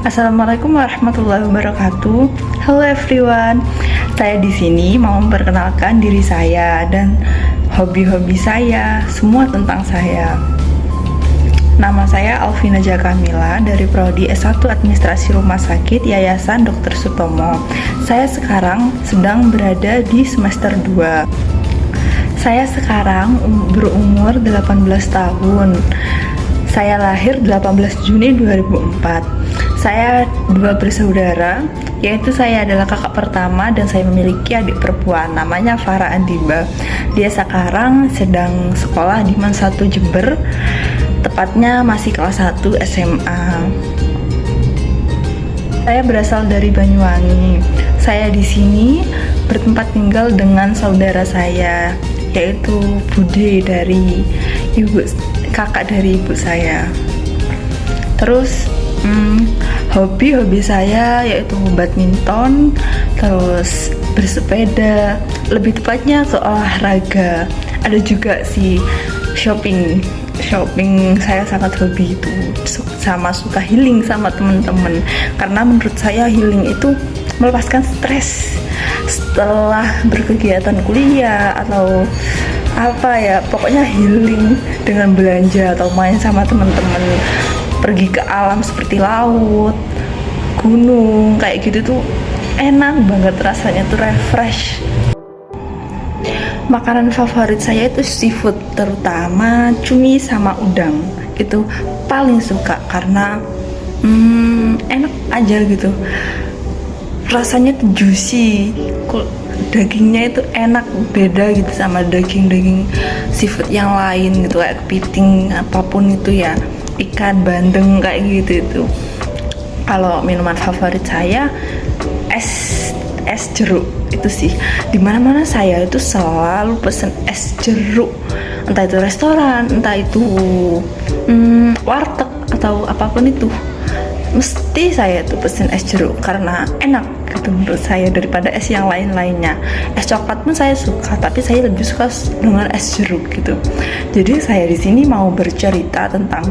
Assalamualaikum warahmatullahi wabarakatuh. Halo everyone. Saya di sini mau memperkenalkan diri saya dan hobi-hobi saya, semua tentang saya. Nama saya Alvina Jakamila dari Prodi S1 Administrasi Rumah Sakit Yayasan Dr. Sutomo. Saya sekarang sedang berada di semester 2. Saya sekarang berumur 18 tahun. Saya lahir 18 Juni 2004. Saya dua bersaudara, yaitu saya adalah kakak pertama dan saya memiliki adik perempuan namanya Farah Andiba. Dia sekarang sedang sekolah di MAN 1 Jember, tepatnya masih kelas 1 SMA. Saya berasal dari Banyuwangi. Saya di sini bertempat tinggal dengan saudara saya, yaitu Bude dari kakak dari ibu saya. Terus hobi saya yaitu badminton, terus bersepeda, lebih tepatnya ke olahraga. Ada juga sih shopping saya sangat hobi itu, sama suka healing sama teman-teman, karena menurut saya healing itu melepaskan stres setelah berkegiatan kuliah atau apa ya, pokoknya healing dengan belanja atau main sama teman-teman, pergi ke alam seperti laut, gunung, kayak gitu tuh enak banget rasanya, tuh refresh. Makanan favorit saya itu seafood, terutama cumi sama udang. Itu paling suka karena enak aja gitu. Rasanya tuh juicy, dagingnya itu enak, beda gitu sama daging seafood yang lain gitu, kayak kepiting apapun itu ya, ikan bandeng kayak gitu itu. Kalau minuman favorit saya es jeruk itu sih. Dimana-mana saya itu selalu pesen es jeruk, entah itu restoran, entah itu warteg atau apapun itu, mesti saya tuh pesen es jeruk karena enak gitu menurut saya daripada es yang lain-lainnya. Es coklat pun saya suka, tapi saya lebih suka dengan es jeruk gitu. Jadi saya di sini mau bercerita tentang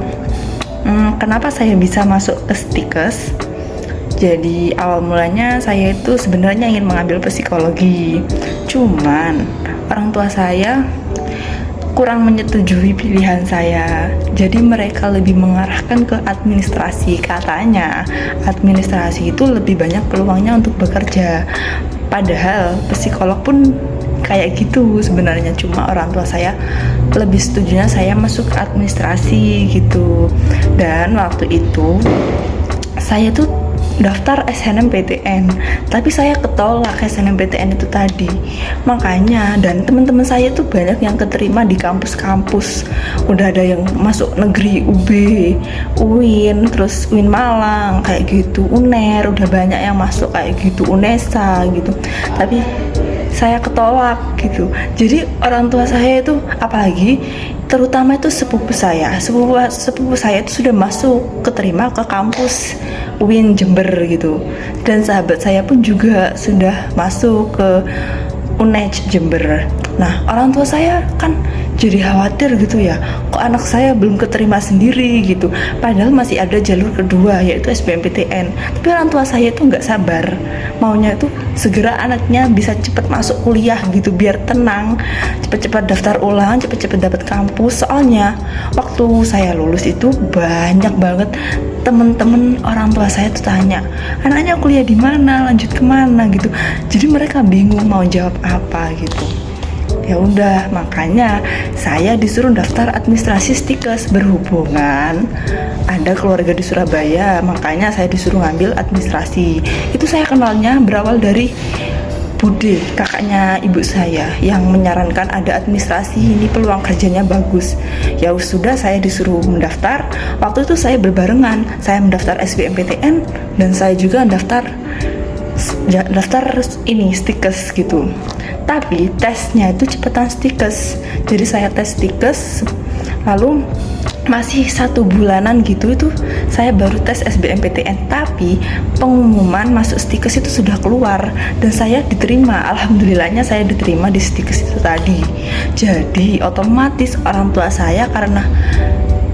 kenapa saya bisa masuk ke Stikes. Jadi awal mulanya saya itu sebenarnya ingin mengambil psikologi, cuman orang tua saya kurang menyetujui pilihan saya. Jadi mereka lebih mengarahkan ke administrasi. Katanya administrasi itu lebih banyak peluangnya untuk bekerja, padahal psikolog pun kayak gitu sebenarnya, cuma orang tua saya lebih setujunya saya masuk ke administrasi gitu. Dan waktu itu saya tuh daftar SNMPTN, tapi saya ketolak SNMPTN itu tadi. Makanya, dan teman-teman saya tuh banyak yang keterima di kampus-kampus. Udah ada yang masuk negeri, UB, UIN, terus UIN Malang kayak gitu, UNER, udah banyak yang masuk kayak gitu, UNESA gitu. Tapi saya ketolak gitu. Jadi orang tua saya itu, apalagi terutama itu sepupu saya itu sudah masuk keterima ke kampus UIN Jember gitu, dan sahabat saya pun juga sudah masuk ke UNEJ Jember. Nah, orang tua saya kan jadi khawatir gitu ya, kok anak saya belum keterima sendiri gitu, padahal masih ada jalur kedua yaitu SBMPTN. Tapi orang tua saya tuh nggak sabar, maunya tuh segera anaknya bisa cepet masuk kuliah gitu, biar tenang, cepet-cepet daftar ulang, cepet-cepet dapat kampus. Soalnya waktu saya lulus itu banyak banget temen-temen orang tua saya tuh tanya, anaknya kuliah di mana, lanjut kemana gitu. Jadi mereka bingung mau jawab apa gitu. Ya udah, makanya saya disuruh daftar administrasi Stikes. Berhubungan ada keluarga di Surabaya, makanya saya disuruh ngambil administrasi. Itu saya kenalnya berawal dari Bude, kakaknya ibu saya, yang menyarankan ada administrasi, ini peluang kerjanya bagus. Ya sudah, saya disuruh mendaftar. Waktu itu saya berbarengan, saya mendaftar SBMPTN dan saya juga daftar ini Stikes gitu. Tapi tesnya itu cepetan Stikes, jadi saya tes Stikes, lalu masih 1 bulanan gitu itu saya baru tes SBMPTN. Tapi pengumuman masuk Stikes itu sudah keluar dan saya diterima. Alhamdulillahnya saya diterima di Stikes itu tadi. Jadi otomatis orang tua saya karena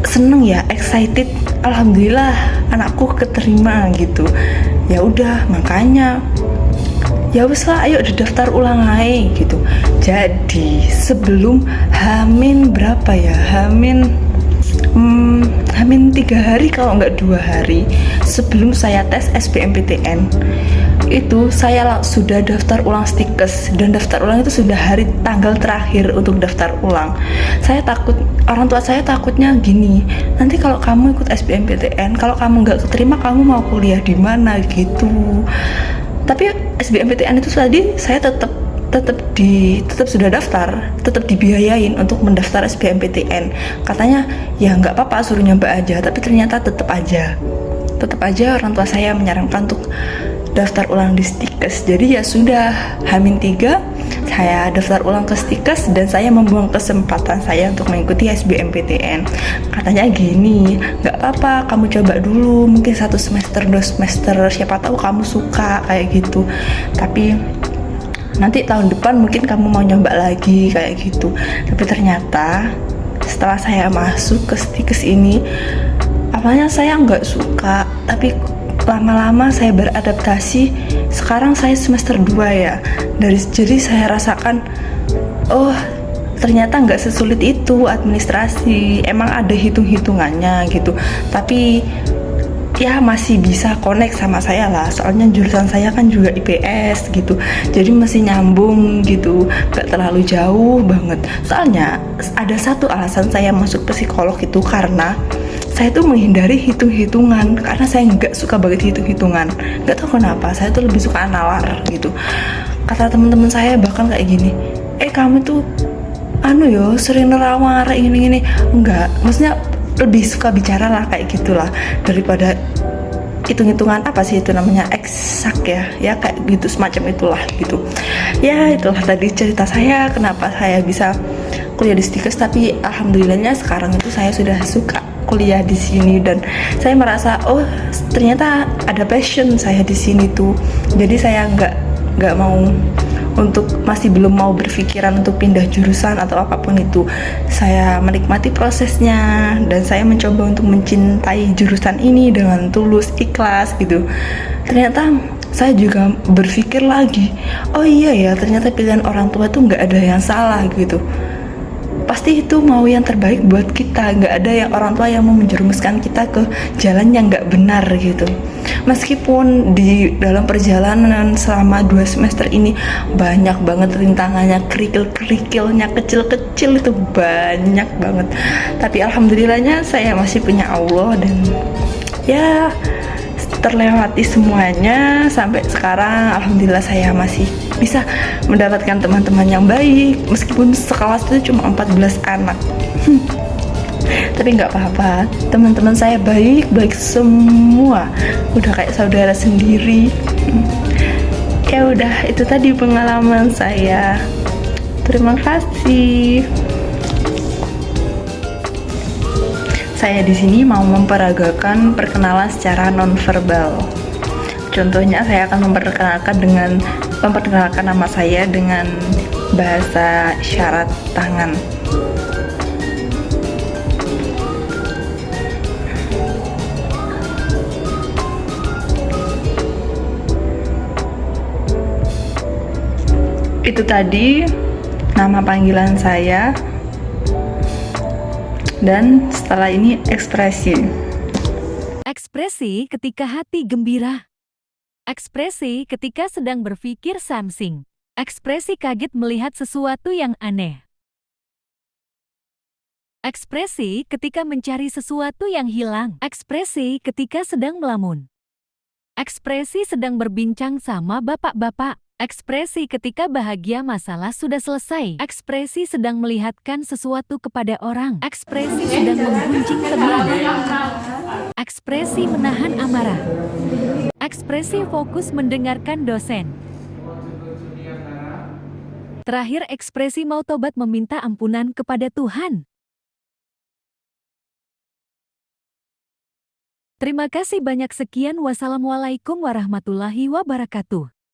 seneng ya, excited, alhamdulillah anakku keterima gitu. Ya udah, makanya ya wes lah, ayo didaftar ulang aja gitu. Jadi sebelum Hamin berapa ya, Hamin 3 hari kalau nggak 2 hari sebelum saya tes SBMPTN itu saya sudah daftar ulang stikes, dan daftar ulang itu sudah hari tanggal terakhir untuk daftar ulang. Saya takut, orang tua saya takutnya gini, nanti kalau kamu ikut SBMPTN, kalau kamu nggak keterima kamu mau kuliah di mana gitu. Tapi SBMPTN itu tadi saya tetap sudah daftar, tetap dibiayain untuk mendaftar SBMPTN. Katanya ya nggak apa-apa, suruh nyoba aja, tapi ternyata tetap aja orang tua saya menyarankan untuk daftar ulang di stikes. Jadi ya sudah, H-3 saya daftar ulang ke stikes, dan saya membuang kesempatan saya untuk mengikuti SBMPTN. Katanya gini, nggak apa-apa, kamu coba dulu, mungkin 1 semester 2 semester, siapa tahu kamu suka kayak gitu, tapi nanti tahun depan mungkin kamu mau nyoba lagi kayak gitu. Tapi ternyata setelah saya masuk ke stikes ini, awalnya saya nggak suka, tapi lama-lama saya beradaptasi. Sekarang saya semester 2 ya, jadi saya rasakan, oh ternyata nggak sesulit itu administrasi. Emang ada hitung-hitungannya gitu, tapi ya masih bisa connect sama saya lah, soalnya jurusan saya kan juga IPS gitu, jadi masih nyambung gitu, gak terlalu jauh banget. Soalnya ada satu alasan saya masuk psikolog itu karena saya tuh menghindari hitung-hitungan, karena saya nggak suka banget hitung-hitungan. Nggak tahu kenapa, saya tuh lebih suka nalar gitu. Kata teman-teman saya bahkan kayak gini, kamu tuh sering nerawang gini-gini. Enggak, maksudnya lebih suka bicara lah kayak gitulah, daripada hitung-hitungan apa sih itu namanya, eksak ya kayak gitu, semacam itulah gitu. Ya itulah tadi cerita saya kenapa saya bisa kuliah di stikes. Tapi alhamdulillahnya sekarang itu saya sudah suka kuliah di sini, dan saya merasa oh ternyata ada passion saya di sini tuh. Jadi saya nggak mau untuk, masih belum mau berpikiran untuk pindah jurusan atau apapun itu. Saya menikmati prosesnya, dan saya mencoba untuk mencintai jurusan ini dengan tulus, ikhlas gitu. Ternyata saya juga berpikir lagi, oh iya ya, ternyata pilihan orang tua tuh nggak ada yang salah gitu. Pasti itu mau yang terbaik buat kita, nggak ada yang orang tua yang mau menjerumuskan kita ke jalan yang nggak benar gitu. Meskipun di dalam perjalanan selama 2 semester ini banyak banget rintangannya, kerikil-kerikilnya, kecil-kecil itu banyak banget, tapi alhamdulillahnya saya masih punya Allah, dan ya terlewati semuanya sampai sekarang. Alhamdulillah saya masih bisa mendapatkan teman-teman yang baik, meskipun sekelas itu cuma 14 anak. Tapi nggak apa-apa, teman-teman saya baik semua, udah kayak saudara sendiri. Ya udah, itu tadi pengalaman saya. Terima kasih. Saya di sini mau memperagakan perkenalan secara nonverbal. Contohnya saya akan memperkenalkan nama saya dengan bahasa isyarat tangan. Itu tadi nama panggilan saya, dan setelah ini ekspresi. Ekspresi ketika hati gembira. Ekspresi ketika sedang berpikir something. Ekspresi kaget melihat sesuatu yang aneh. Ekspresi ketika mencari sesuatu yang hilang. Ekspresi ketika sedang melamun. Ekspresi sedang berbincang sama bapak-bapak. Ekspresi ketika bahagia masalah sudah selesai. Ekspresi sedang melihatkan sesuatu kepada orang. Ekspresi sedang menggunjing teman. Ekspresi menahan amarah. Ekspresi fokus mendengarkan dosen. Terakhir, ekspresi mau tobat meminta ampunan kepada Tuhan. Terima kasih banyak, sekian. Wassalamualaikum warahmatullahi wabarakatuh.